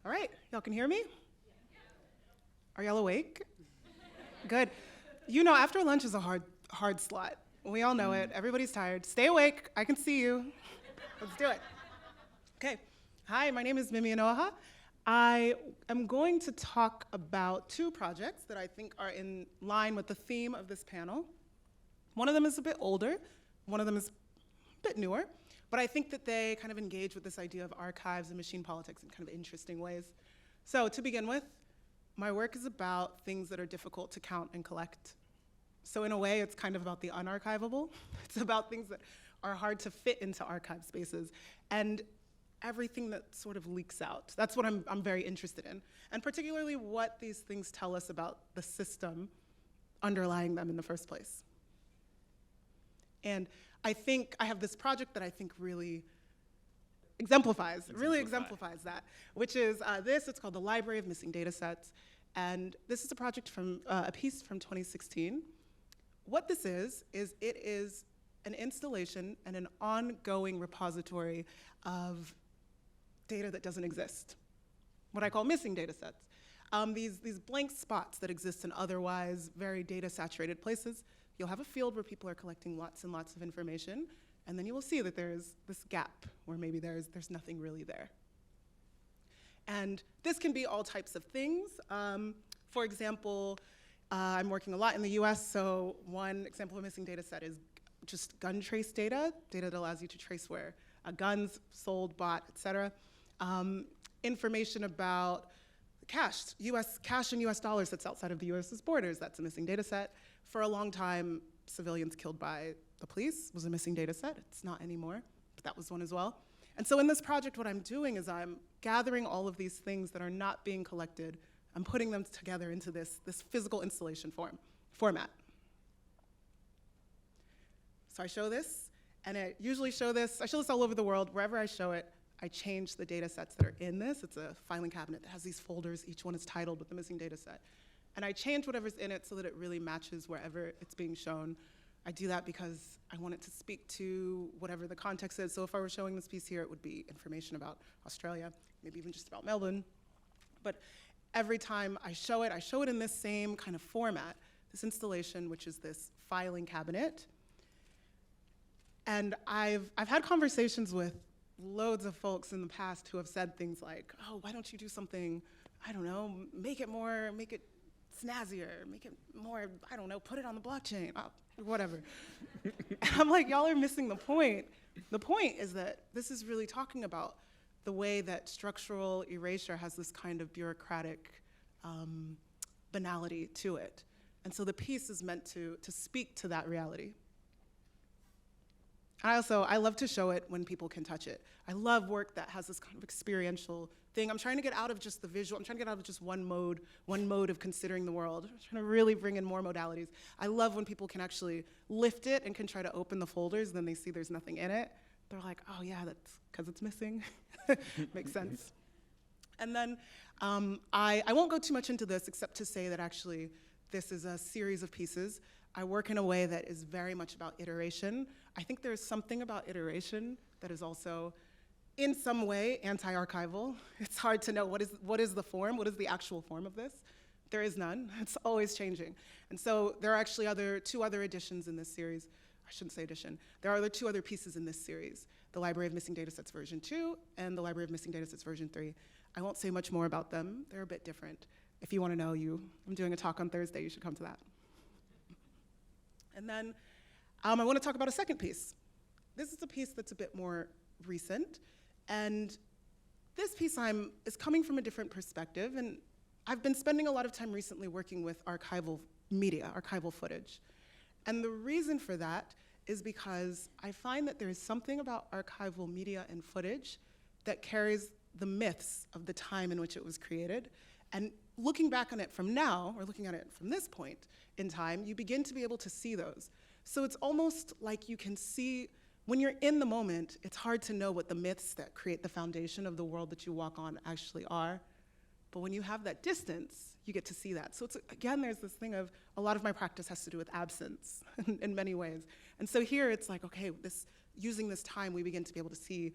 All right, y'all can hear me? Are y'all awake? Good. You know, after lunch is a hard slot. We all know it. Everybody's tired. Stay awake. I can see you. Let's do it. Okay. Hi, my name is Mimi Ọnụọha. I am going to talk about two projects that I think are in line with the theme of this panel. One of them is a bit older. One of them is a bit newer. But I think that they kind of engage with this idea of archives and machine politics in kind of interesting ways. So to begin with, my work is about things that are difficult to count and collect. So in a way, it's kind of about the unarchivable. It's about things that are hard to fit into archive spaces and everything that sort of leaks out. That's what I'm very interested in. And particularly what these things tell us about the system underlying them in the first place. And I think I have this project that I think really exemplifies that, which is it's called the Library of Missing Data Sets. And this is a project from, a piece from 2016. What this is it is an installation and an ongoing repository of data that doesn't exist, what I call missing data sets. These blank spots that exist in otherwise very data-saturated places. You'll have a field where people are collecting lots and lots of information, and then you will see that there's this gap where maybe there's nothing really there. And this can be all types of things. For example, I'm working a lot in the US, so one example of a missing data set is just gun trace data that allows you to trace where guns sold, bought, et cetera. Information about cash in US dollars that's outside of the US's borders, that's a missing data set. For a long time, civilians killed by the police was a missing data set. It's not anymore, but that was one as well. And so in this project, what I'm doing is I'm gathering all of these things that are not being collected. I'm putting them together into this physical installation format. So I show this, and I show this all over the world. Wherever I show it, I change the data sets that are in this. It's a filing cabinet that has these folders. Each one is titled with the missing data set. And I change whatever's in it so that it really matches wherever it's being shown. I do that because I want it to speak to whatever the context is. So if I were showing this piece here, it would be information about Australia, maybe even just about Melbourne. But every time I show it in this same kind of format, this installation, which is this filing cabinet. And I've had conversations with loads of folks in the past who have said things like, oh, why don't you do something, I don't know, make it snazzier, make it more, I don't know, put it on the blockchain, whatever. And I'm like, y'all are missing the point. The point is that this is really talking about the way that structural erasure has this kind of bureaucratic banality to it. And so the piece is meant to speak to that reality. I love to show it when people can touch it. I love work that has this kind of experiential thing. I'm trying to get out of just the visual. I'm trying to get out of just one mode of considering the world. I'm trying to really bring in more modalities. I love when people can actually lift it and can try to open the folders, and then they see there's nothing in it. They're like, oh yeah, that's because it's missing. Makes sense. And then I won't go too much into this except to say that actually this is a series of pieces. I work in a way that is very much about iteration. I think there's something about iteration that is also, in some way, anti-archival. It's hard to know what is the form, what is the actual form of this. There is none. It's always changing. And so there are actually two other editions in this series. I shouldn't say edition. There are two other pieces in this series, the Library of Missing Datasets version 2 and the Library of Missing Datasets version 3. I won't say much more about them. They're a bit different. If you want to know, I'm doing a talk on Thursday. You should come to that. And then I want to talk about a second piece. This is a piece that's a bit more recent. And this piece is coming from a different perspective. And I've been spending a lot of time recently working with archival media, archival footage. And the reason for that is because I find that there is something about archival media and footage that carries the myths of the time in which it was created. And looking back on it from now, or looking at it from this point in time, you begin to be able to see those. So it's almost like you can see, when you're in the moment, it's hard to know what the myths that create the foundation of the world that you walk on actually are. But when you have that distance, you get to see that. So again, there's this thing of, a lot of my practice has to do with absence in many ways. And so here it's like, okay, using this time, we begin to be able to see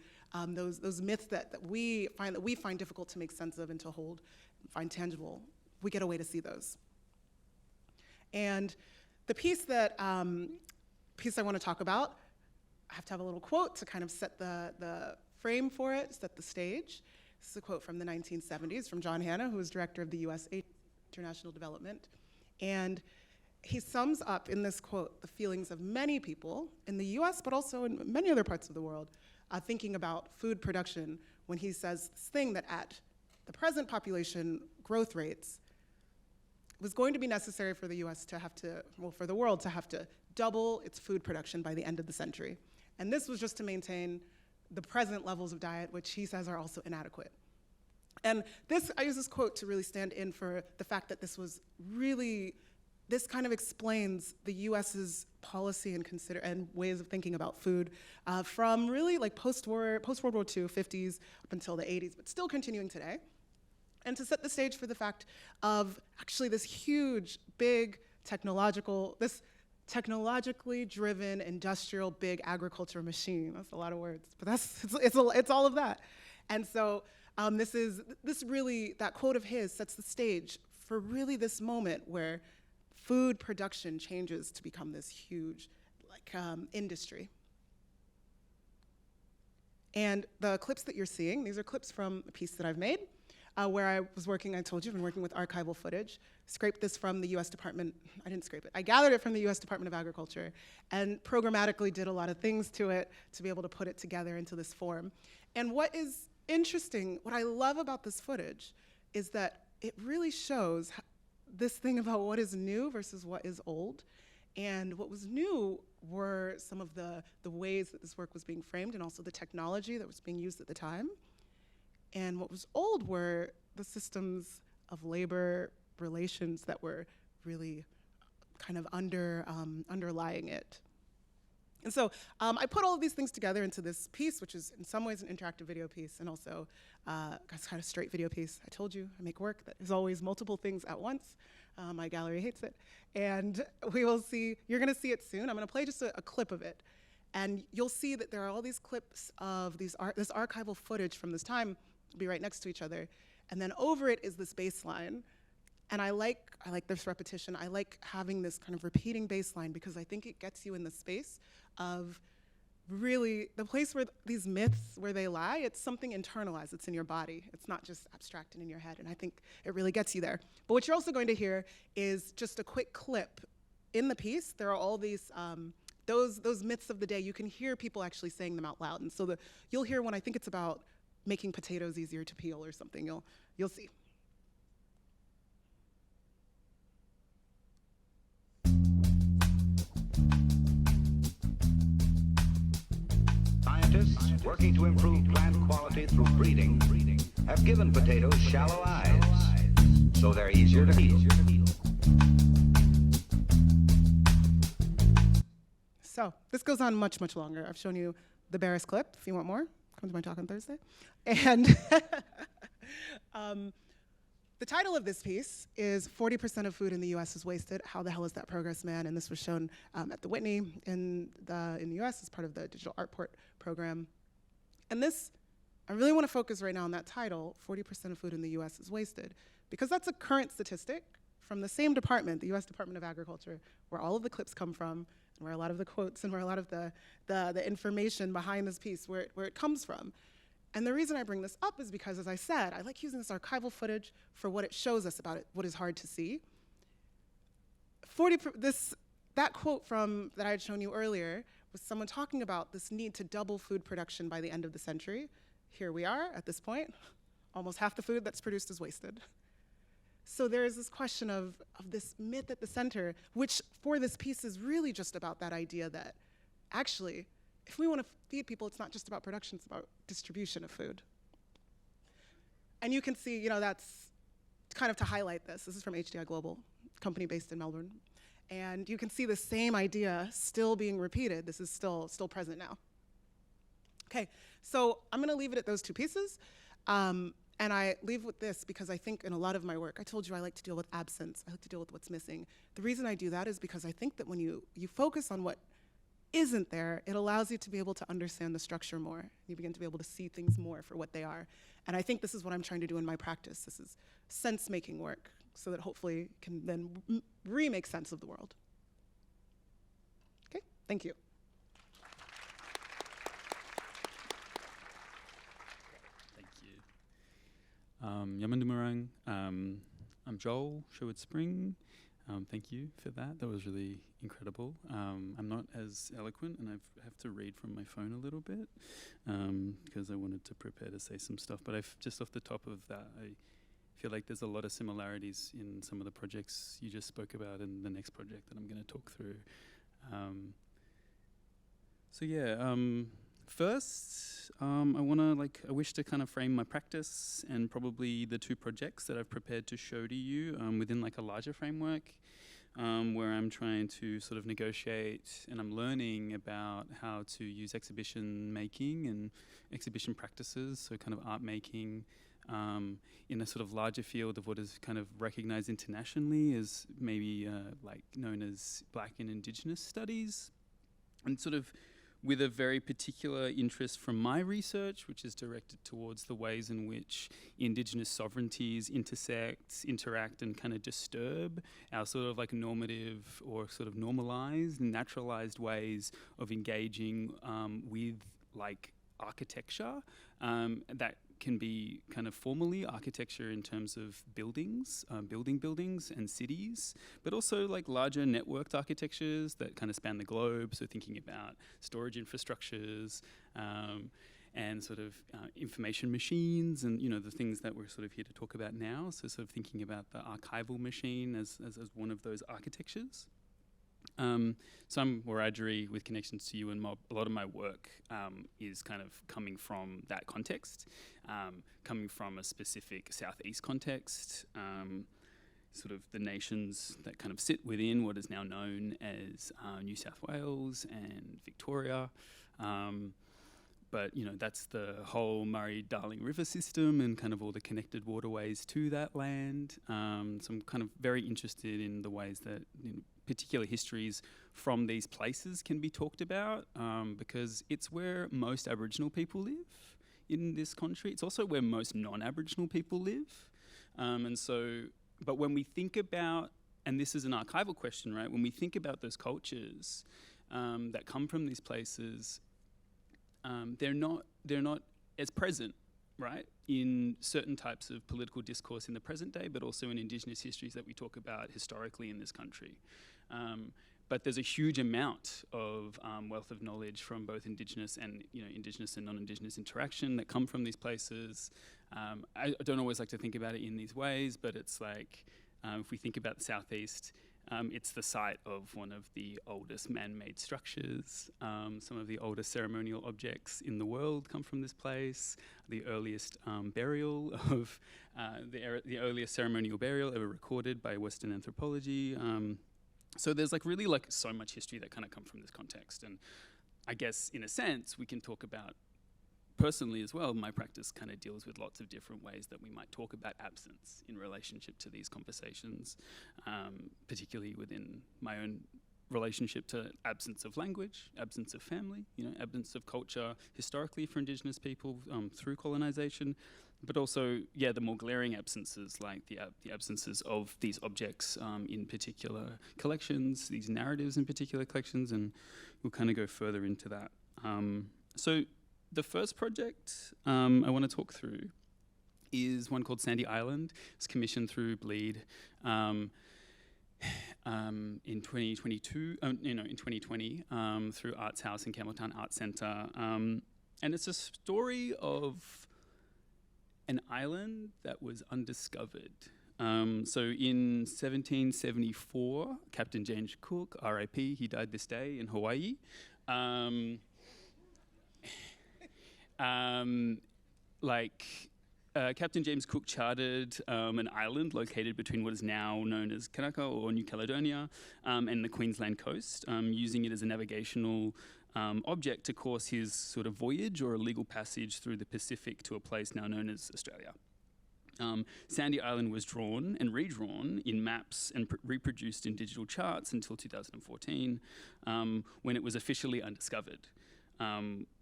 those myths that we find difficult to make sense of and to hold, find tangible. We get a way to see those. And the piece I want to talk about, I have to have a little quote to kind of set the frame for it, set the stage. This is a quote from the 1970s from John Hanna, who was director of the U.S. International Development. And he sums up in this quote the feelings of many people in the US, but also in many other parts of the world, thinking about food production when he says this thing that at the present population growth rates was going to be necessary for the US to have to, well, for the world to have to double its food production by the end of the century. And this was just to maintain the present levels of diet, which he says are also inadequate. And I use this quote to really stand in for the fact that this kind of explains the US's policy and ways of thinking about food from really like post-World War II, 50s up until the 80s, but still continuing today. And to set the stage for the fact of actually this huge, big this technologically driven, industrial, big agriculture machine. That's a lot of words, but it's all of that. And so that quote of his sets the stage for really this moment where food production changes to become this huge industry. And the clips that you're seeing, these are clips from a piece that I've made where I was working, I told you, I've been working with archival footage, scraped this from the US Department, I didn't scrape it, I gathered it from the US Department of Agriculture and programmatically did a lot of things to it to be able to put it together into this form. And what is interesting, what I love about this footage is that it really shows this thing about what is new versus what is old. And what was new were some of the ways that this work was being framed and also the technology that was being used at the time. And what was old were the systems of labor relations that were really kind of underlying it. And so I put all of these things together into this piece, which is in some ways an interactive video piece and also a kind of straight video piece. I told you, I make work that is always multiple things at once. My gallery hates it. And we will see, you're gonna see it soon. I'm gonna play just a clip of it. And you'll see that there are all these clips of this archival footage from this time, be right next to each other. And then over it is this baseline. And I like this repetition. I like having this kind of repeating baseline because I think it gets you in the space of really the place where these myths, where they lie, it's something internalized, it's in your body. It's not just abstract and in your head, and I think it really gets you there. But what you're also going to hear is just a quick clip. In the piece, there are all these, those myths of the day, you can hear people actually saying them out loud. And so you'll hear one, I think it's about making potatoes easier to peel or something, you'll see. Scientists working to improve plant quality through breeding have given potatoes shallow eyes, so they're easier to peel. So this goes on much, much longer. I've shown you the barest clip. If you want more, come to my talk on Thursday. And the title of this piece is 40% of food in the US is wasted. How the hell is that progress, man? And this was shown at the Whitney in the US as part of the Digital Art Port program. And this, I really want to focus right now on that title, 40% of food in the US is wasted, because that's a current statistic from the same department, the US Department of Agriculture, where all of the clips come from, and where a lot of the quotes and where a lot of the information behind this piece, where it comes from. And the reason I bring this up is because, as I said, I like using this archival footage for what it shows us about it, what is hard to see. That quote that I had shown you earlier was someone talking about this need to double food production by the end of the century. Here we are at this point. Almost half the food that's produced is wasted. So there is this question of this myth at the center, which for this piece is really just about that idea that actually, if we want to feed people, it's not just about production, it's about distribution of food. And you can see, that's kind of to highlight this. This is from HDI Global, company based in Melbourne. And you can see the same idea still being repeated. This is still present now. Okay, so I'm gonna leave it at those two pieces. And I leave with this because I think in a lot of my work, I told you I like to deal with absence. I like to deal with what's missing. The reason I do that is because I think that when you focus on what isn't there, it allows you to be able to understand the structure more. You begin to be able to see things more for what they are. And I think this is what I'm trying to do in my practice. This is sense-making work, so that hopefully can then remake sense of the world. Okay, thank you. Thank you. Yamandumarang. I'm Joel, Sherwood Spring. Thank you for that. That was really incredible. I'm not as eloquent, and I have to read from my phone a little bit because I wanted to prepare to say some stuff. But just off the top of that, I feel like there's a lot of similarities in some of the projects you just spoke about and the next project that I'm going to talk through. First, I wish to kind of frame my practice and probably the two projects that I've prepared to show to you within like a larger framework where I'm trying to sort of negotiate and I'm learning about how to use exhibition making and exhibition practices, so kind of art making in a sort of larger field of what is kind of recognized internationally as maybe like known as Black and Indigenous studies, and sort of with a very particular interest from my research, which is directed towards the ways in which Indigenous sovereignties intersect, interact, and kind of disturb our sort of like normative or sort of normalized, naturalized ways of engaging with like architecture that can be kind of formally architecture in terms of buildings, buildings and cities, but also like larger networked architectures that kind of span the globe. So thinking about storage infrastructures and sort of information machines and, you know, the things that we're sort of here to talk about now. So sort of thinking about the archival machine as one of those architectures. So I'm Wiradjuri with connections to UN Mob. A lot of my work is kind of coming from that context, coming from a specific Southeast context, sort of the nations that kind of sit within what is now known as New South Wales and Victoria. But, you know, that's the whole Murray-Darling River system and kind of all the connected waterways to that land. So I'm kind of very interested in the ways that, you know, particular histories from these places can be talked about because it's where most Aboriginal people live in this country. It's also where most non-Aboriginal people live. But when we think about, and this is an archival question, right? When we think about those cultures that come from these places, they're not as present, right, in certain types of political discourse in the present day, but also in Indigenous histories that we talk about historically in this country. But there's a huge amount of wealth of knowledge from both Indigenous and, you know, Indigenous and non-Indigenous interaction that come from these places. I don't always like to think about it in these ways, but it's like if we think about the Southeast, it's the site of one of the oldest man-made structures. Some of the oldest ceremonial objects in the world come from this place. The earliest burial of the earliest ceremonial burial ever recorded by Western anthropology. So there's like really like so much history that kind of come from this context. And I guess in a sense we can talk about personally as well, my practice kind of deals with lots of different ways that we might talk about absence in relationship to these conversations, particularly within my own relationship to absence of language, absence of family, you know, absence of culture historically for Indigenous people through colonization, but also, yeah, the more glaring absences, like the absences of these objects in particular collections, these narratives in particular collections, and we'll kind of go further into that. So the first project I want to talk through is one called Sandy Island. It's commissioned through Bleed in 2022, in 2020 through Arts House and Campbelltown Arts Centre. And it's a story of an island that was undiscovered. So in 1774, Captain James Cook, R.I.P., he died this day in Hawaii. Captain James Cook chartered an island located between what is now known as Kanaka or New Caledonia and the Queensland coast, using it as a navigational object to course his sort of voyage or illegal passage through the Pacific to a place now known as Australia. Sandy Island was drawn and redrawn in maps and reproduced in digital charts until 2014, when it was officially undiscovered.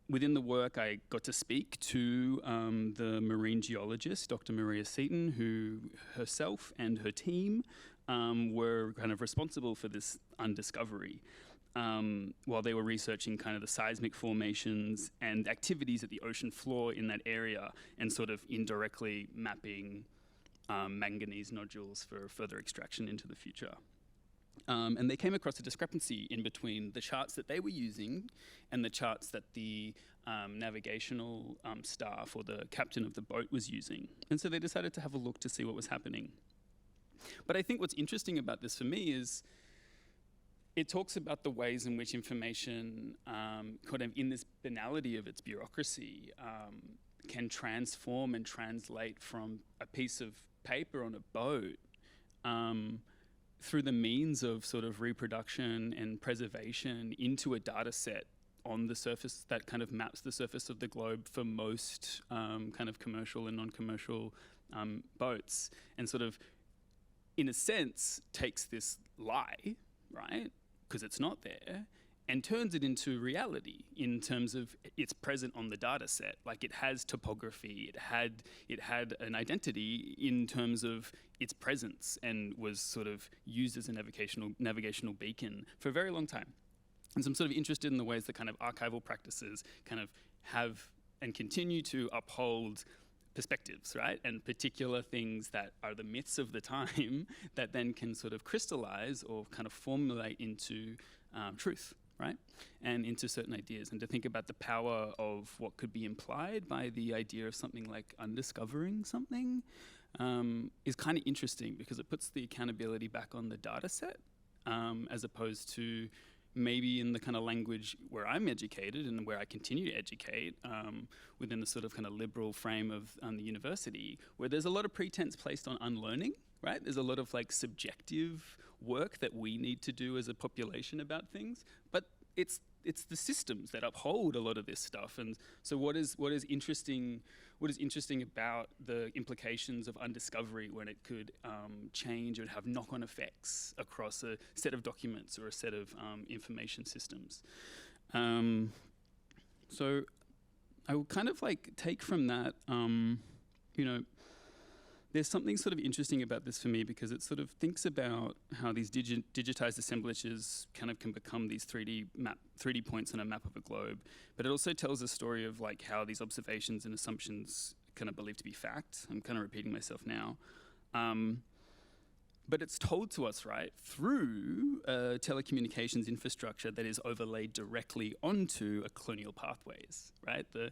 Within the work, I got to speak to the marine geologist, Dr. Maria Seaton, who herself and her team were kind of responsible for this undiscovery. While they were researching kind of the seismic formations and activities at the ocean floor in that area, and sort of indirectly mapping manganese nodules for further extraction into the future. And they came across a discrepancy in between the charts that they were using and the charts that the navigational staff or the captain of the boat was using. And so they decided to have a look to see what was happening. But I think what's interesting about this for me is it talks about the ways in which information, kind of in this banality of its bureaucracy, can transform and translate from a piece of paper on a boat through the means of sort of reproduction and preservation into a data set on the surface that kind of maps the surface of the globe for most kind of commercial and non-commercial boats, and sort of, in a sense, takes this lie, right, because it's not there, and turns it into reality in terms of it's present on the data set. Like, it has topography, it had an identity in terms of its presence, and was sort of used as a navigational beacon for a very long time. And so I'm sort of interested in the ways that kind of archival practices kind of have and continue to uphold perspectives, right? And particular things that are the myths of the time that then can sort of crystallize or kind of formulate into truth, right? And into certain ideas. And to think about the power of what could be implied by the idea of something like undiscovering something is kind of interesting, because it puts the accountability back on the data set, as opposed to maybe in the kind of language where I'm educated and where I continue to educate, within the sort of kind of liberal frame of the university, where there's a lot of pretense placed on unlearning, right? There's a lot of like subjective work that we need to do as a population about things, but it's the systems that uphold a lot of this stuff. And so what is interesting about the implications of undiscovery when it could change and have knock-on effects across a set of documents or a set of information systems. So I will kind of like take from that, there's something sort of interesting about this for me, because it sort of thinks about how these digitized assemblages kind of can become these 3D points on a map of a globe. But it also tells a story of like how these observations and assumptions kind of believed to be fact. I'm kind of repeating myself now. But it's told to us, right, through a telecommunications infrastructure that is overlaid directly onto colonial pathways, right? The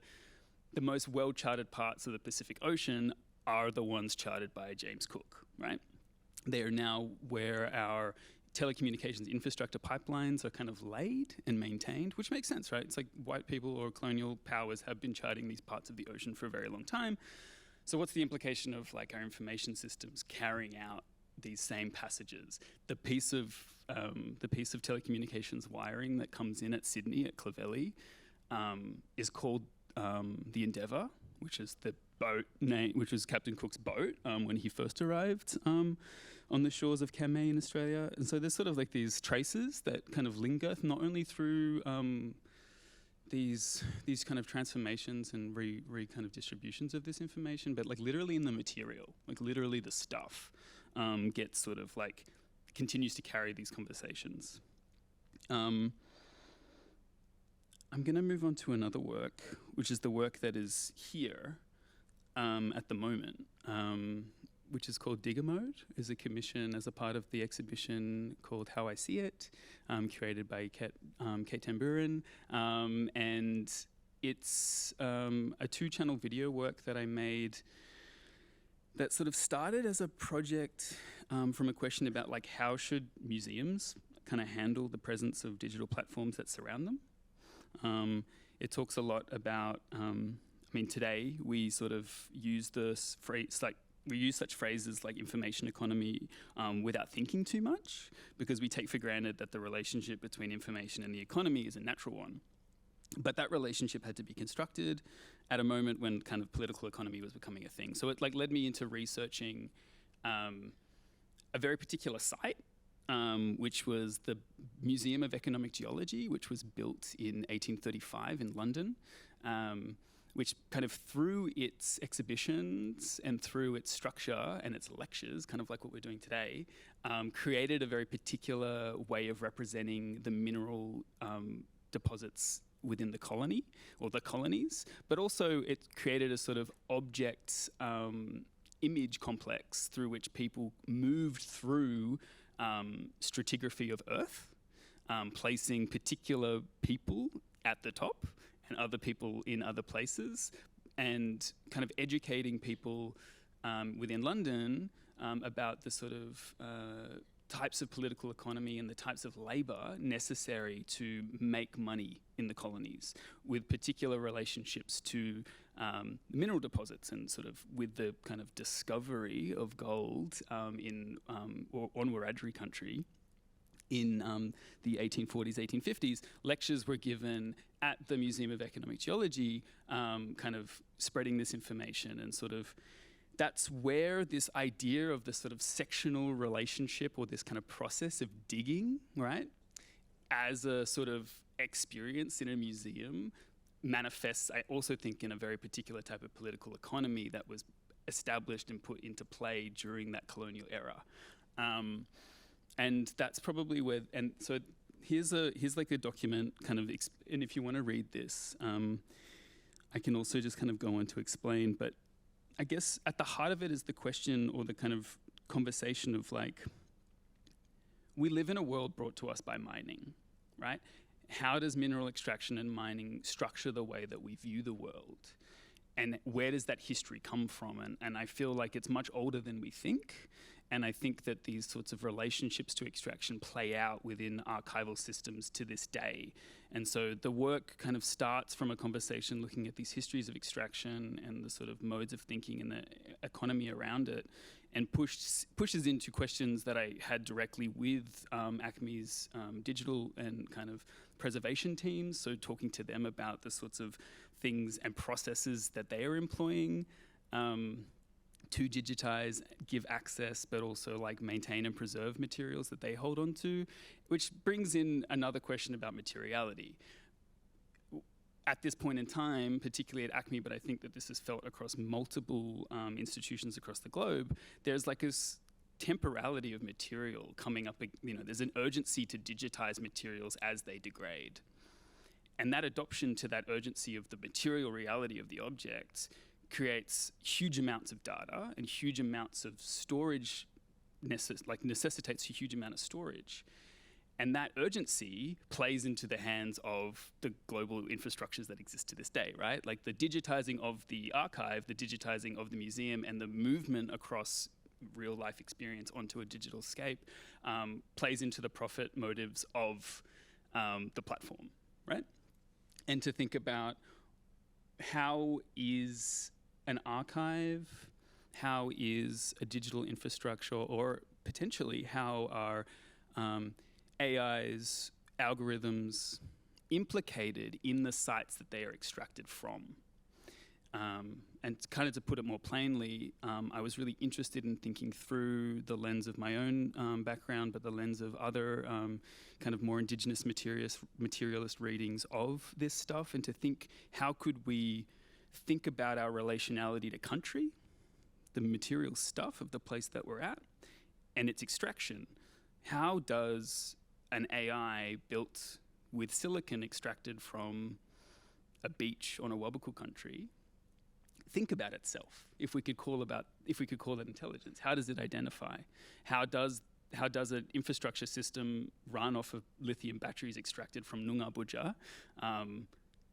most well-charted parts of the Pacific Ocean are the ones charted by James Cook, right? They are now where our telecommunications infrastructure pipelines are kind of laid and maintained, which makes sense, right? It's like white people or colonial powers have been charting these parts of the ocean for a very long time. So what's the implication of like our information systems carrying out these same passages? The piece of telecommunications wiring that comes in at Sydney at Clovelly is called the Endeavour, which is the boat name, which was Captain Cook's boat when he first arrived on the shores of Camay in Australia. And so there's sort of like these traces that kind of linger, not only through these kind of transformations and kind of distributions of this information, but like literally in the material, like literally the stuff gets sort of like, continues to carry these conversations. I'm going to move on to another work, which is the work that is here at the moment, which is called Digger Mode, is a commission as a part of the exhibition called How I See It, curated by Kate Tamburin. And it's a 2-channel video work that I made that sort of started as a project from a question about like how should museums kind of handle the presence of digital platforms that surround them. It talks a lot about, today we sort of use this phrase, like we use such phrases like information economy without thinking too much, because we take for granted that the relationship between information and the economy is a natural one. But that relationship had to be constructed at a moment when kind of political economy was becoming a thing. So it like led me into researching a very particular site, which was the Museum of Economic Geology, which was built in 1835 in London, which kind of through its exhibitions and through its structure and its lectures, kind of like what we're doing today, created a very particular way of representing the mineral deposits within the colony or the colonies, but also it created a sort of object image complex through which people moved through stratigraphy of Earth, placing particular people at the top and other people in other places, and kind of educating people within London about the sort of types of political economy and the types of labour necessary to make money in the colonies, with particular relationships to mineral deposits, and sort of with the kind of discovery of gold on Wiradjuri country in the 1840s, 1850s. Lectures were given at the Museum of Economic Geology, kind of spreading this information, and sort of that's where this idea of the sort of sectional relationship, or this kind of process of digging, right, as a sort of experience in a museum manifests, I also think, in a very particular type of political economy that was established and put into play during that colonial era. And that's probably where, and so here's like a document kind of, and if you want to read this, I can also just kind of go on to explain, but I guess at the heart of it is the question, or the kind of conversation of like, we live in a world brought to us by mining, right? How does mineral extraction and mining structure the way that we view the world? And where does that history come from? And I feel like it's much older than we think. And I think that these sorts of relationships to extraction play out within archival systems to this day. And so the work kind of starts from a conversation looking at these histories of extraction and the sort of modes of thinking and the economy around it, and pushes into questions that I had directly with ACMI's digital and kind of preservation teams. So talking to them about the sorts of things and processes that they are employing to digitize, give access, but also like maintain and preserve materials that they hold on to, which brings in another question about materiality. At this point in time, particularly at ACMI, but I think that this is felt across multiple institutions across the globe, there's like this temporality of material coming up, there's an urgency to digitize materials as they degrade. And that adoption to that urgency of the material reality of the object creates huge amounts of data and huge amounts of storage, necessitates a huge amount of storage. And that urgency plays into the hands of the global infrastructures that exist to this day, right? Like the digitizing of the archive, the digitizing of the museum, and the movement across real life experience onto a digital scape plays into the profit motives of the platform, right? And to think about how is an archive, how is a digital infrastructure, or potentially how are AI's algorithms implicated in the sites that they are extracted from. And kind of to put it more plainly, I was really interested in thinking through the lens of my own background, but the lens of other kind of more indigenous materialist readings of this stuff, and to think, how could we think about our relationality to country, the material stuff of the place that we're at, and its extraction. How does an AI built with silicon extracted from a beach on a Wabaku country think about itself? If we could call that intelligence, how does it identify? How does an infrastructure system run off of lithium batteries extracted from Nunga Buja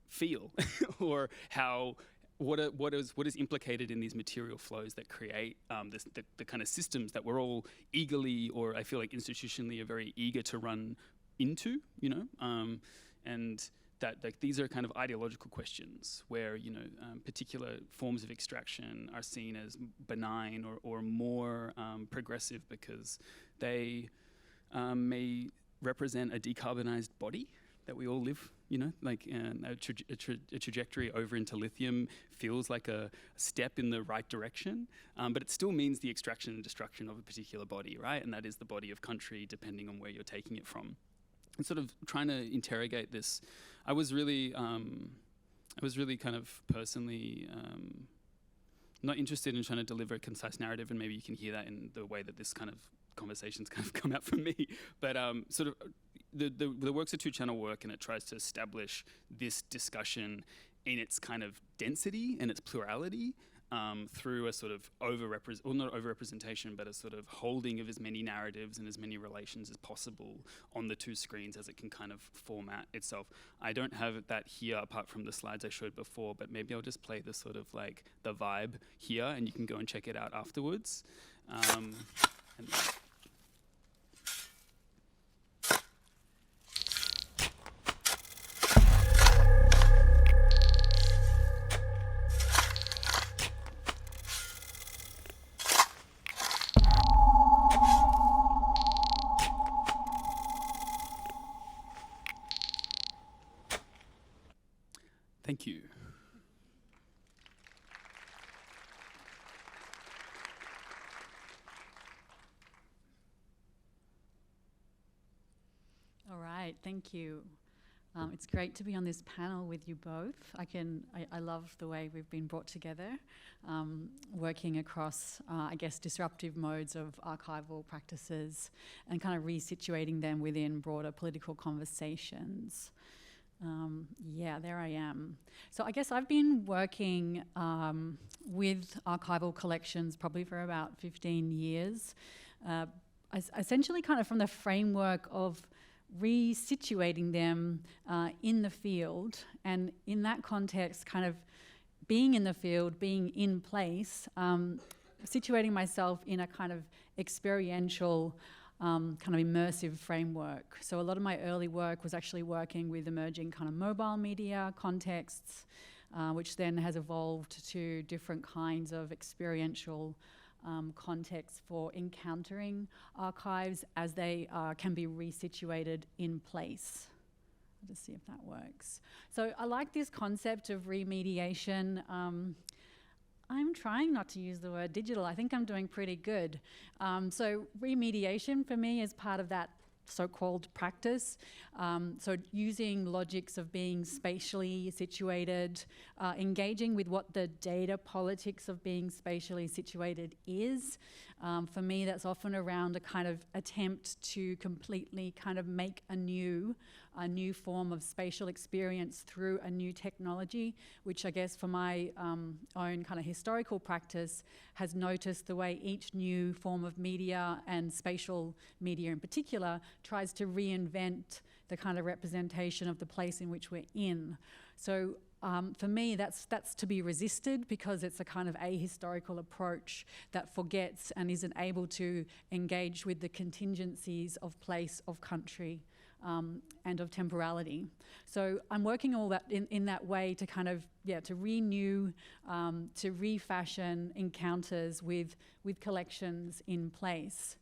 feel? Or what is implicated in these material flows that create the kind of systems that we're all eagerly, or I feel like institutionally, are very eager to run into, and that like these are kind of ideological questions where particular forms of extraction are seen as benign or more progressive because they may represent a decarbonized body that we all live, like a trajectory over into lithium feels like a step in the right direction, but it still means the extraction and destruction of a particular body, right? And that is the body of country, depending on where you're taking it from. And sort of trying to interrogate this, I was really kind of personally not interested in trying to deliver a concise narrative, and maybe you can hear that in the way that this kind of conversations kind of come out from me. But sort of the work's a two-channel work, and it tries to establish this discussion in its kind of density and its plurality through a sort of not over-representation, but a sort of holding of as many narratives and as many relations as possible on the two screens as it can kind of format itself. I don't have that here apart from the slides I showed before, but maybe I'll just play the sort of like the vibe here, and you can go and check it out afterwards. Thank you. All right, thank you. It's great to be on this panel with you both. I love the way we've been brought together, working across, I guess, disruptive modes of archival practices and kind of resituating them within broader political conversations. Yeah, there I am. So I guess I've been working with archival collections probably for about 15 years, essentially kind of from the framework of resituating them in the field, and in that context kind of being in the field, being in place, situating myself in a kind of experiential kind of immersive framework. So a lot of my early work was actually working with emerging kind of mobile media contexts, which then has evolved to different kinds of experiential contexts for encountering archives as they can be resituated in place. I'll just see if that works. So I like this concept of remediation. I'm trying not to use the word digital. I think I'm doing pretty good. So remediation for me is part of that so-called practice. So using logics of being spatially situated, engaging with what the data politics of being spatially situated is. For me, that's often around a kind of attempt to completely kind of make a new form of spatial experience through a new technology, which I guess for my own kind of historical practice has noticed the way each new form of media, and spatial media in particular, tries to reinvent the kind of representation of the place in which we're in. So for me, that's to be resisted, because it's a kind of ahistorical approach that forgets and isn't able to engage with the contingencies of place, of country, and of temporality. So I'm working all that in that way to kind of, to renew, to refashion encounters with collections in place.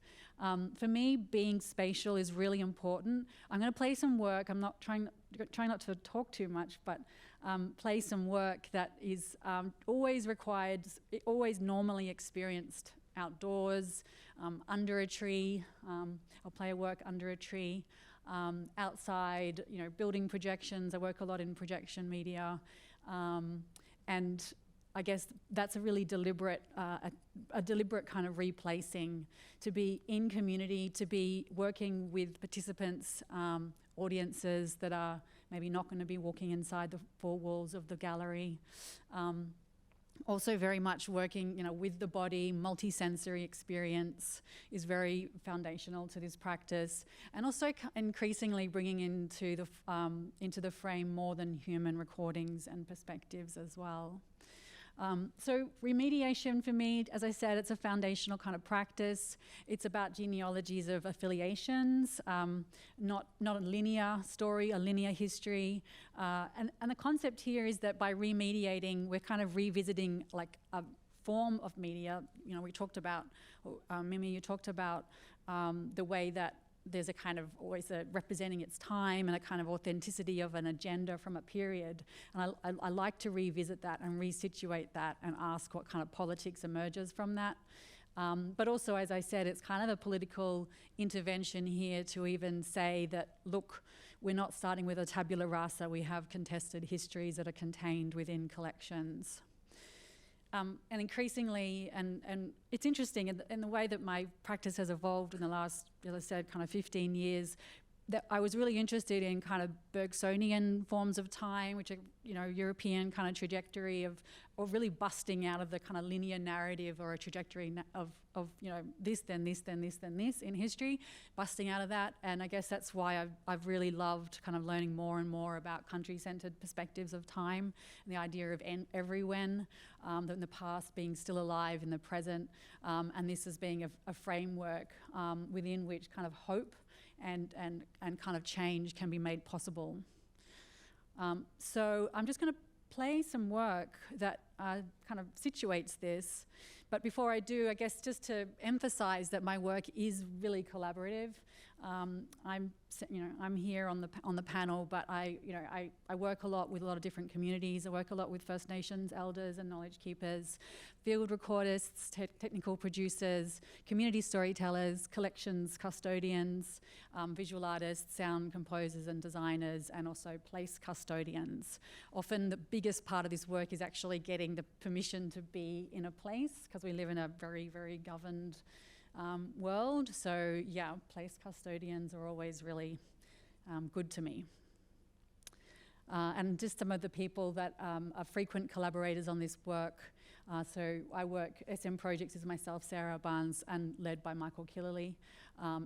For me, being spatial is really important. I'm going to play some work. I'm not trying not to talk too much, but play some work that is always required, always normally experienced outdoors, under a tree. I'll play a work under a tree. Outside, building projections. I work a lot in projection media, and I guess that's a really deliberate, a deliberate kind of replacing, to be in community, to be working with participants, audiences that are maybe not going to be walking inside the four walls of the gallery. Also very much working, with the body. Multisensory experience is very foundational to this practice, and also increasingly bringing into the frame more than human recordings and perspectives as well. So remediation for me, as I said, it's a foundational kind of practice. It's about genealogies of affiliations, not a linear story, a linear history. And the concept here is that by remediating, we're kind of revisiting like a form of media. We talked about, Mimi, you talked about the way that there's a kind of always a representing its time and a kind of authenticity of an agenda from a period. And I like to revisit that and resituate that and ask what kind of politics emerges from that. But also, as I said, it's kind of a political intervention here to even say that, look, we're not starting with a tabula rasa, we have contested histories that are contained within collections. And increasingly, and it's interesting in the way that my practice has evolved in the last, as I said, kind of 15 years, that I was really interested in kind of Bergsonian forms of time, which are, you know, European kind of trajectory of really busting out of the kind of linear narrative or a trajectory of you know, this, then this, then this, then this in history, busting out of that. And I guess that's why I've really loved kind of learning more and more about country-centered perspectives of time and the idea of every when, in the past being still alive in the present, and this as being a framework within which kind of hope and kind of change can be made possible. So I'm just going to play some work that kind of situates this. But before I do, I guess just to emphasize that my work is really collaborative. I'm here on the panel, but I work a lot with a lot of different communities. I work a lot with First Nations elders and knowledge keepers, field recordists, technical producers, community storytellers, collections custodians, visual artists, sound composers and designers, and also place custodians. Often the biggest part of this work is actually getting the permission to be in a place, because we live in a very, very governed world. So yeah, place custodians are always really good to me. And just some of the people that are frequent collaborators on this work. So I work, SM Projects is myself, Sarah Barnes, and led by Michael Killerley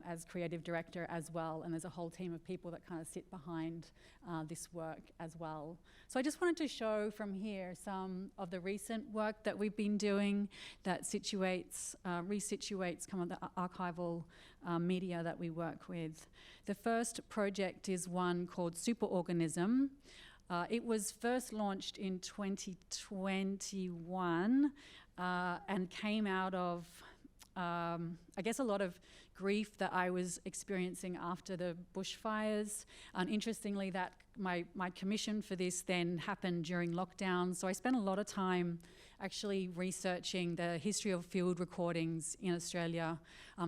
as creative director as well. And there's a whole team of people that kind of sit behind this work as well. So I just wanted to show from here some of the recent work that we've been doing that situates, resituates some of the archival media that we work with. The first project is one called Superorganism. It was first launched in 2021 and came out of, I guess, a lot of grief that I was experiencing after the bushfires. And interestingly, that my commission for this then happened during lockdown. So I spent a lot of time actually researching the history of field recordings in Australia.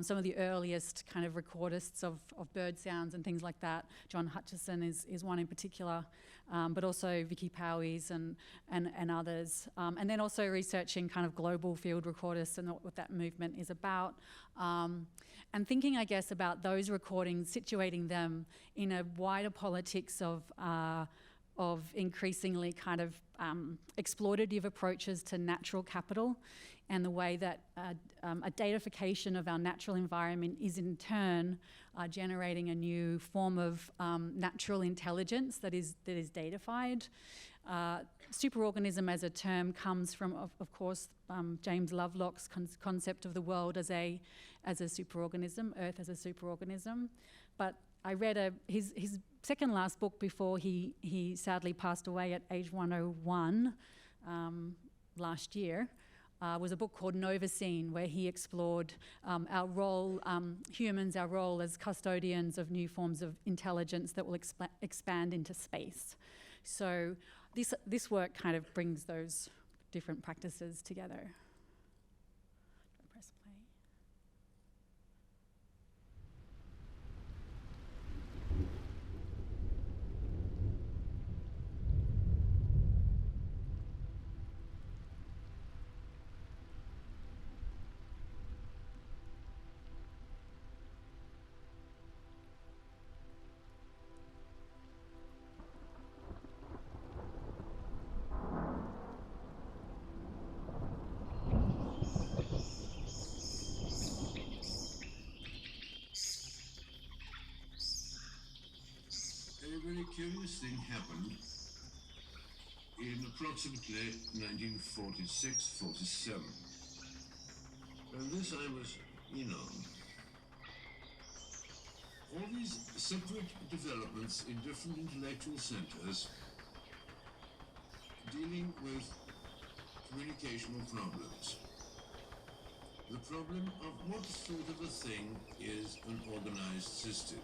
Some of the earliest kind of recordists of bird sounds and things like that. John Hutchison is one in particular, but also Vicky Powys and others. And then also researching kind of global field recordists and what that movement is about. And thinking, I guess, about those recordings, situating them in a wider politics of increasingly kind of exploitative approaches to natural capital, and the way that a datafication of our natural environment is in turn generating a new form of natural intelligence that is datafied. Superorganism as a term comes from, of course, James Lovelock's concept of the world as a superorganism, Earth as a superorganism. But I read his second last book before he sadly passed away at age 101 last year, was a book called Novacene, where he explored our role, humans, our role as custodians of new forms of intelligence that will expand into space. So this work kind of brings those different practices together. Press play. A very curious thing happened in approximately 1946-47. And this I was in on. All these separate developments in different intellectual centers dealing with communicational problems the problem of what sort of a thing is an organized system.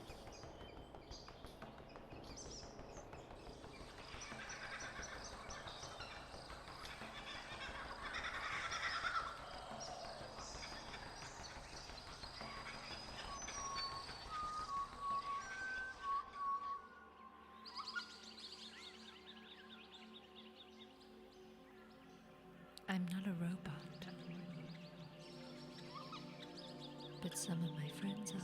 I'm not a robot, but some of my friends are.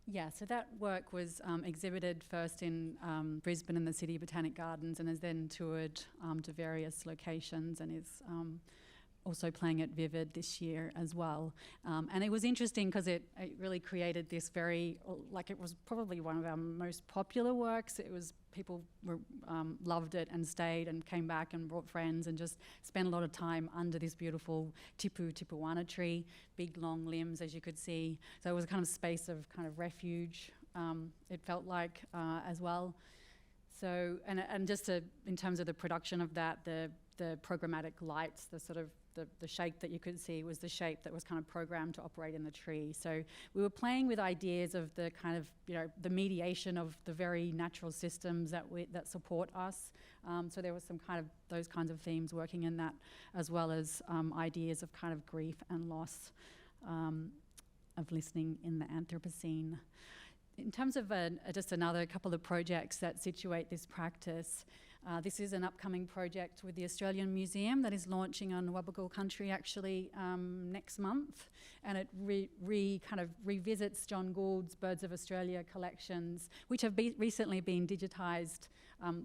Yeah, so that work was exhibited first in Brisbane in the City Botanic Gardens and has then toured to various locations and is also playing at Vivid this year as well. And it was interesting because it really created this very, like it was probably one of our most popular works. It was, people were, loved it and stayed and came back and brought friends and just spent a lot of time under this beautiful tipuana tree, big long limbs as you could see. So it was a kind of space of kind of refuge, it felt like as well. So, and just in terms of the production of that, the programmatic lights, the sort of the shape that you could see was the shape that was kind of programmed to operate in the tree. So we were playing with ideas of the kind of, you know, the mediation of the very natural systems that support us. So there was some kind of those kinds of themes working in that, as well as ideas of kind of grief and loss, of listening in the Anthropocene. In terms of just another couple of projects that situate this practice, this is an upcoming project with the Australian Museum that is launching on Wabakal country actually next month, and it kind of revisits John Gould's Birds of Australia collections, which have recently been digitised.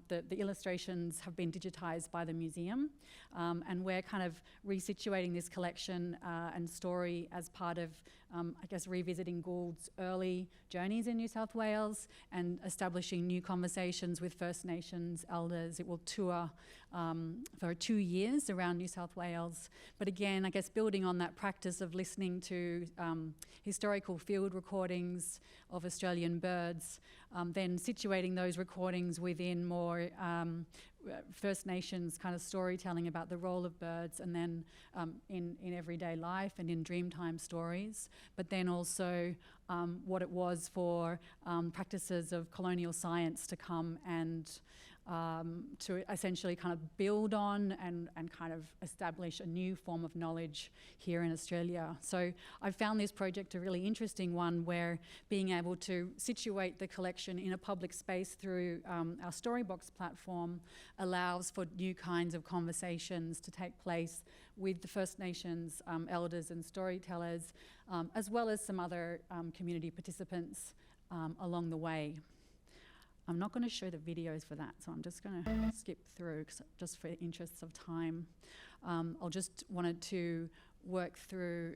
The illustrations have been digitised by the museum, and we're kind of resituating this collection and story as part of, I guess, revisiting Gould's early journeys in New South Wales and establishing new conversations with First Nations elders. It will tour for 2 years around New South Wales. But again, I guess building on that practice of listening to historical field recordings of Australian birds, then situating those recordings within more First Nations kind of storytelling about the role of birds, and then in everyday life and in Dreamtime stories, but then also what it was for practices of colonial science to come and to essentially kind of build on and kind of establish a new form of knowledge here in Australia. So I found this project a really interesting one, where being able to situate the collection in a public space through our Storybox platform allows for new kinds of conversations to take place with the First Nations elders and storytellers, as well as some other community participants along the way. I'm not going to show the videos for that, so I'm just going to skip through, just for interests of time. I'll just wanted to work through,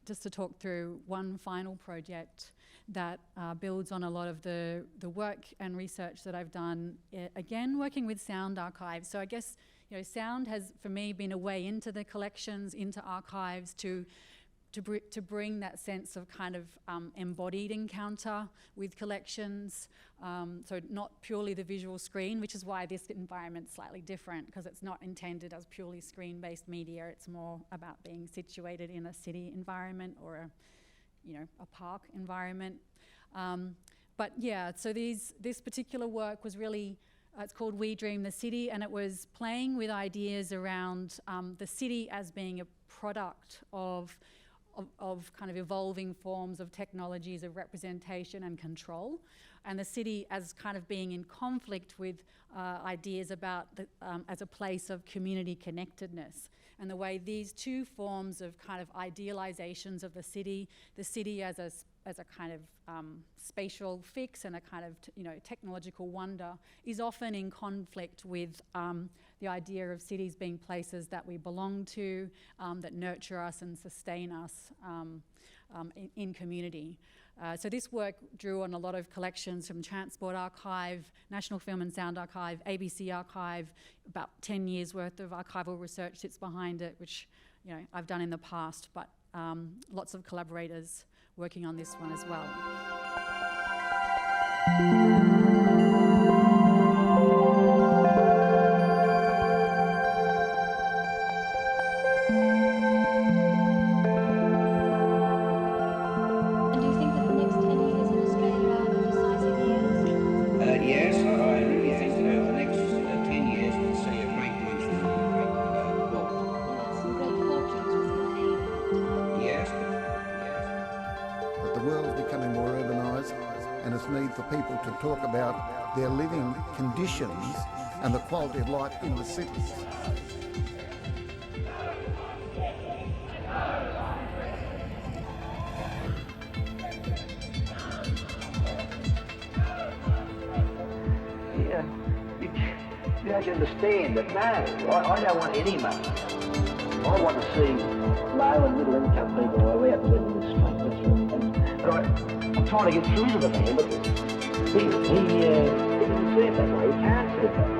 just to talk through one final project that builds on a lot of the work and research that I've done, again, working with sound archives. So I guess, you know, sound has, for me, been a way into the collections, into archives, to bring that sense of kind of embodied encounter with collections. So not purely the visual screen, which is why this environment's slightly different, because it's not intended as purely screen-based media. It's more about being situated in a city environment or a park environment. But yeah, so this particular work was really, it's called We Dream the City, and it was playing with ideas around the city as being a product of kind of evolving forms of technologies of representation and control, and the city as kind of being in conflict with ideas about as a place of community connectedness, and the way these two forms of kind of idealizations of the city as a kind of spatial fix and a kind of technological wonder is often in conflict with the idea of cities being places that we belong to, that nurture us and sustain us in community. So this work drew on a lot of collections from Transport Archive, National Film and Sound Archive, ABC Archive. About 10 years worth of archival research sits behind it, which I've done in the past, but lots of collaborators working on this one as well. And do you think that the next 10 years in Australia are the decisive years? Yes, I really think that the next 10 years will see a great deal of growth. Some great fortunes were made at that time. Yes. That the world's becoming more urbanised, and its need for people to talk about their living conditions and the quality of life in the cities. Yeah, you don't understand that, no, I don't want any money. I want to see low and middle income people who are out living in the street, that's right. But I'm trying to get through to the man, but he doesn't see it that way, he can't see it that way.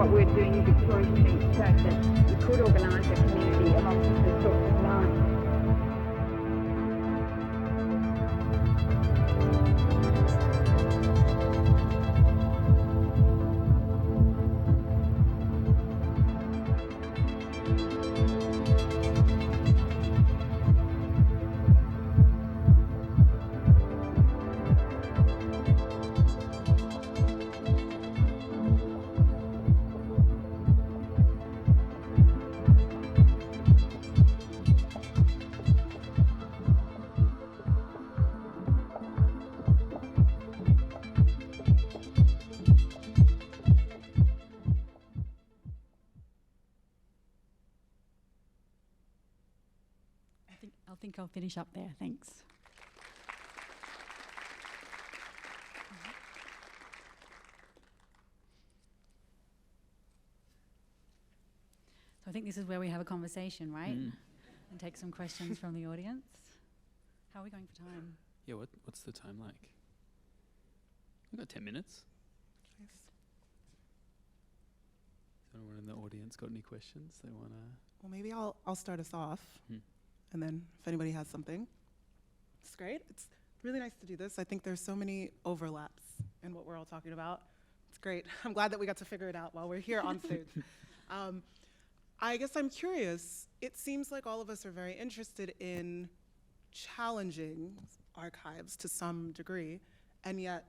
what we're doing in Victoria Street so that we could organise a community along different sorts of lines. I think I'll finish up there. Thanks. So I think this is where we have a conversation, right? And take some questions from the audience. How are we going for time? Yeah, what's the time like? We've got 10 minutes. Nice. Has anyone in the audience got any questions they want to? Well, maybe I'll start us off. And then if anybody has something, it's great. It's really nice to do this. I think there's so many overlaps in what we're all talking about. It's great. I'm glad that we got to figure it out while we're here on stage. I guess I'm curious. It seems like all of us are very interested in challenging archives to some degree, and yet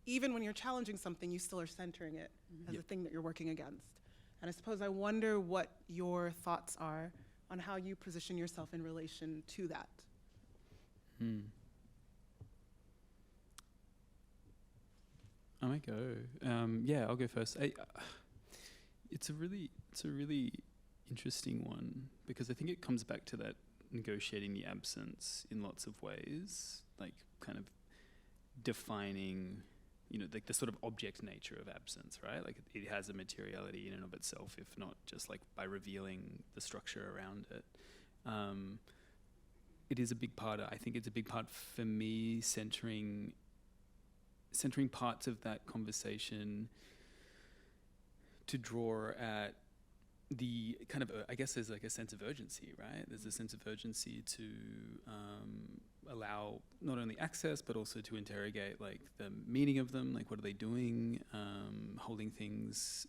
even when you're challenging something, you still are centering it as a thing that you're working against. And I suppose I wonder what your thoughts are on how you position yourself in relation to that. I might go. Yeah, I'll go first. It's a really interesting one, because I think it comes back to that negotiating the absence in lots of ways, like kind of defining, like the sort of object nature of absence, right? Like it has a materiality in and of itself, if not just like by revealing the structure around it. It is a big part. I think it's a big part for me, centering parts of that conversation to draw at the kind of, I guess there's like a sense of urgency, right? There's a sense of urgency to allow not only access, but also to interrogate like the meaning of them, like what are they doing, holding things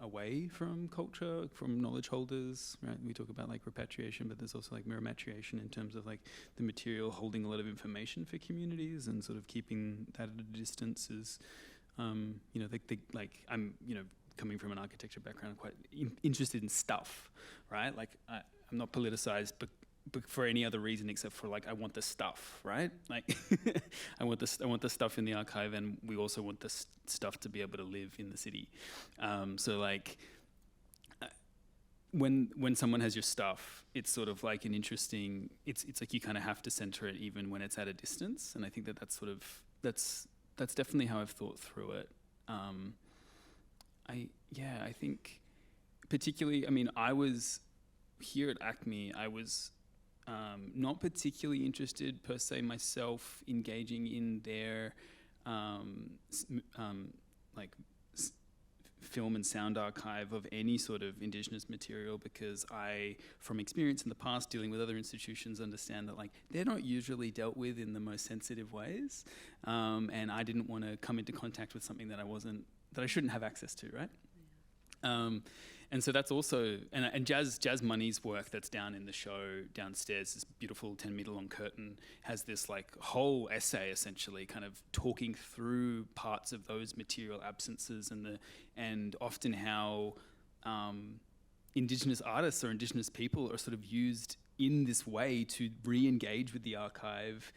away from culture, from knowledge holders, right? We talk about like repatriation, but there's also like mirromatriation in terms of like the material holding a lot of information for communities, and sort of keeping that at a distance is, like I'm, coming from an architecture background, I'm quite interested in stuff, right? Like I'm not politicized, but for any other reason except for like I want the stuff, right? Like I want the stuff in the archive, and we also want the stuff to be able to live in the city. So like when someone has your stuff, it's sort of like an interesting. It's like you kind of have to center it even when it's at a distance, and I think that's definitely how I've thought through it. I think particularly, I was here at ACMI, I was not particularly interested per se myself engaging in their film and sound archive of any sort of Indigenous material, because I, from experience in the past dealing with other institutions, understand that like they're not usually dealt with in the most sensitive ways, and I didn't want to come into contact with something that I shouldn't have access to, right? And so that's also, and Jazz Money's work that's down in the show downstairs, this beautiful 10-meter long curtain, has this like whole essay essentially kind of talking through parts of those material absences and often how Indigenous artists or Indigenous people are sort of used in this way to re-engage with the archive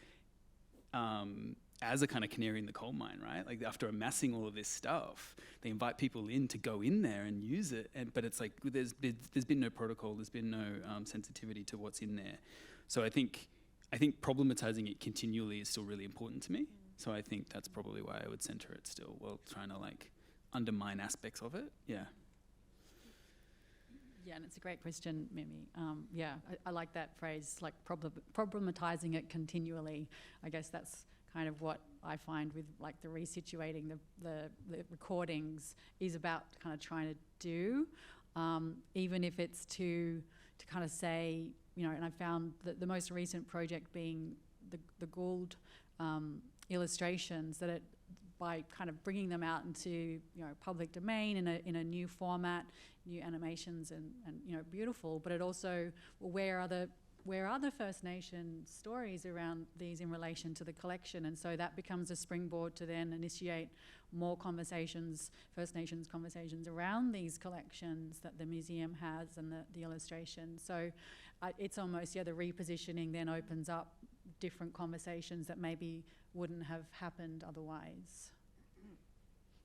as a kind of canary in the coal mine, right? Like after amassing all of this stuff, they invite people in to go in there and use it, but it's like there's been no protocol, there's been no sensitivity to what's in there. So I think problematizing it continually is still really important to me. So I think that's probably why I would center it still, while trying to like undermine aspects of it. Yeah. Yeah, and it's a great question, Mimi. I like that phrase, like problematizing it continually. I guess that's kind of what I find with like the resituating the recordings is about kind of trying to do, even if it's to kind of say, and I found that the most recent project being the Gould illustrations, that it, by kind of bringing them out into public domain in a new format, new animations and beautiful, but it also, where are the First Nation stories around these in relation to the collection? And so that becomes a springboard to then initiate more conversations, First Nations conversations around these collections that the museum has and the illustrations. So it's almost, the repositioning then opens up different conversations that maybe wouldn't have happened otherwise.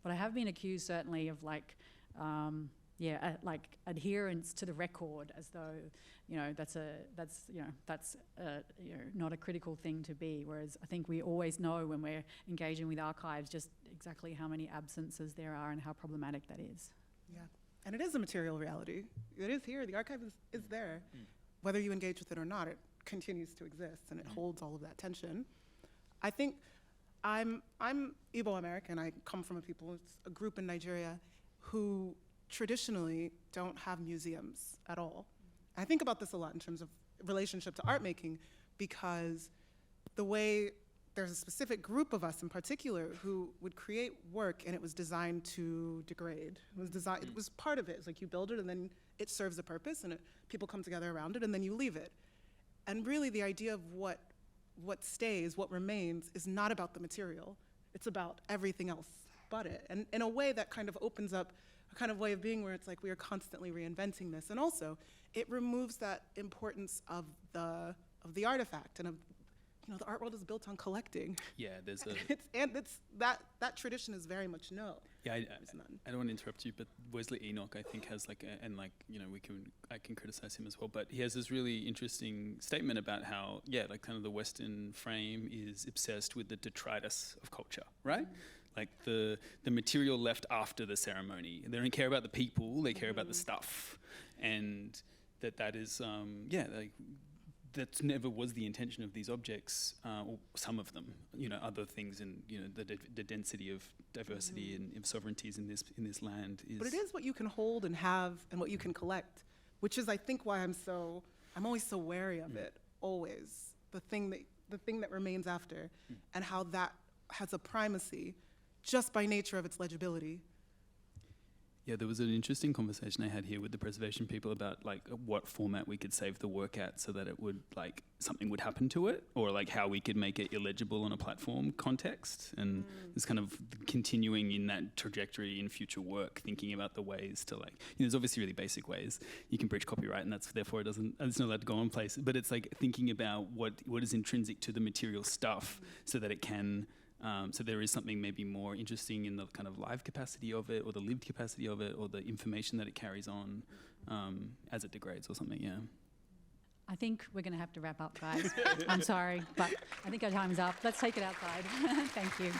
But I have been accused certainly of like adherence to the record, as though that's not a critical thing to be. Whereas I think we always know when we're engaging with archives just exactly how many absences there are and how problematic that is. Yeah, and it is a material reality. It is here. The archive is there. Whether you engage with it or not, it continues to exist, and it holds all of that tension. I think I'm Igbo-American. I come from a group in Nigeria who traditionally don't have museums at all. I think about this a lot in terms of relationship to art making, because the way there's a specific group of us in particular who would create work and it was designed to degrade. It was part of it. It's like you build it and then it serves a purpose and people come together around it and then you leave it. And really the idea of what stays, what remains, is not about the material. It's about everything else but it. And in a way that kind of opens up a kind of way of being where it's like we are constantly reinventing this. And also, it removes that importance of the artifact and of, you know, the art world is built on collecting. Yeah, there's a... it's that tradition is very much no. Yeah, I don't want to interrupt you, but Wesley Enoch, I think, has like, you know, I can criticize him as well, but he has this really interesting statement about how, yeah, like kind of the Western frame is obsessed with the detritus of culture, right? Like the material left after the ceremony. They don't care about the people, they care about the stuff. And that is, like, that never was the intention of these objects, or some of them. You know, other things, and you know, the density of diversity and of sovereignties in this land is. But it is what you can hold and have, and what you can collect, which is, I think, why I'm always so wary of it. Always the thing that remains after, and how that has a primacy, just by nature of its legibility. Yeah, there was an interesting conversation I had here with the preservation people about like what format we could save the work at so that it would, like, something would happen to it, or like how we could make it illegible on a platform context. And it's kind of continuing in that trajectory in future work, thinking about the ways to, like, you know, there's obviously really basic ways you can breach copyright, and that's therefore it's not allowed to go on place. But it's like thinking about what is intrinsic to the material stuff so that it can. So there is something maybe more interesting in the kind of live capacity of it, or the lived capacity of it, or the information that it carries on as it degrades or something, yeah. I think we're going to have to wrap up, guys. I'm sorry, but I think our time's up. Let's take it outside. Thank you.